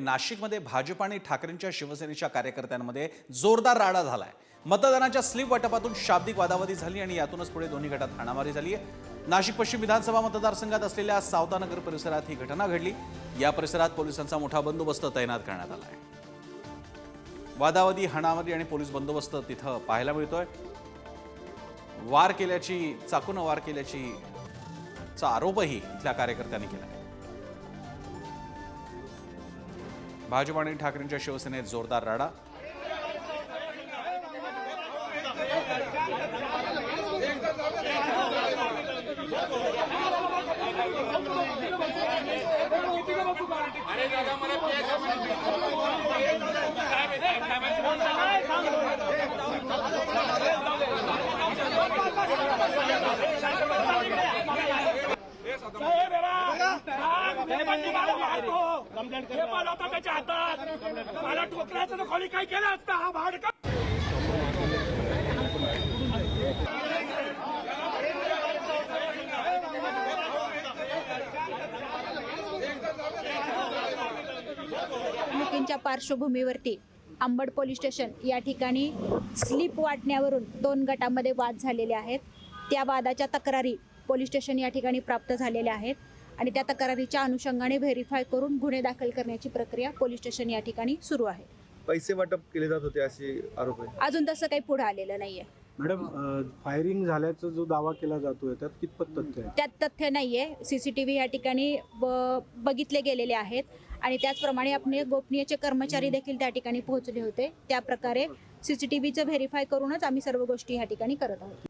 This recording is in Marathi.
नाशिकमध्ये भाजप आणि ठाकरेंच्या शिवसेनेच्या कार्यकर्त्यांमध्ये जोरदार राडा झालाय। मतदानाच्या स्लिप वाटपातून शाब्दिक वादावादी झाली आणि यातूनच पुढे दोन्ही गटात हाणामारी झाली आहे। नाशिक पश्चिम विधानसभा मतदारसंघात असलेल्या सावतानगर परिसरात ही घटना घडली। या परिसरात पोलिसांचा मोठा बंदोबस्त तैनात करण्यात आला आहे। वादावादी, हाणामारी आणि पोलीस बंदोबस्त तिथं पाहायला मिळतोय। चाकूने वार केल्याची आरोपही इथल्या कार्यकर्त्यांनी केला आहे। भाजप आणि ठाकरेंच्या शिवसेनेत जोरदार राडा। मला ठोकल्याचं तर कोणी काय केलं असतं हा भाडका। निवडणुकींच्या पार्श्वभूमीवरती अंबड पोलीस स्टेशन या ठिकाणी स्लिप वाटण्यावरून दोन गटांमध्ये वाद झालेले आहेत। त्या वादाच्या तक्रारी पोलीस स्टेशन या ठिकाणी प्राप्त झालेल्या आहेत आणि त्या तक्रारीच्या अनुषंगाने व्हेरीफाय करून गुन्हे दाखल करण्याची प्रक्रिया पोलीस स्टेशन या ठिकाणी सुरू आहे। पैसे वाटप केले जात होते असे आरोप आहे। अजून तसं काही पुढे आलेलं नाहीये। मॅडम, फायरिंग झाल्याचा जो दावा केला जातोय त्यात कितपत तथ्य आहे? त्यात तथ्य नाहीये। सीसीटीव्ही या ठिकाणी बघितले गेलेले आहेत आणि त्याचप्रमाणे आपले गोपनीयचे कर्मचारी देखील त्या ठिकाणी पोहोचले होते। त्या प्रकारे सीसीटीव्हीचं व्हेरीफाय करूनच आम्ही सर्व गोष्टी या ठिकाणी करत आहोत।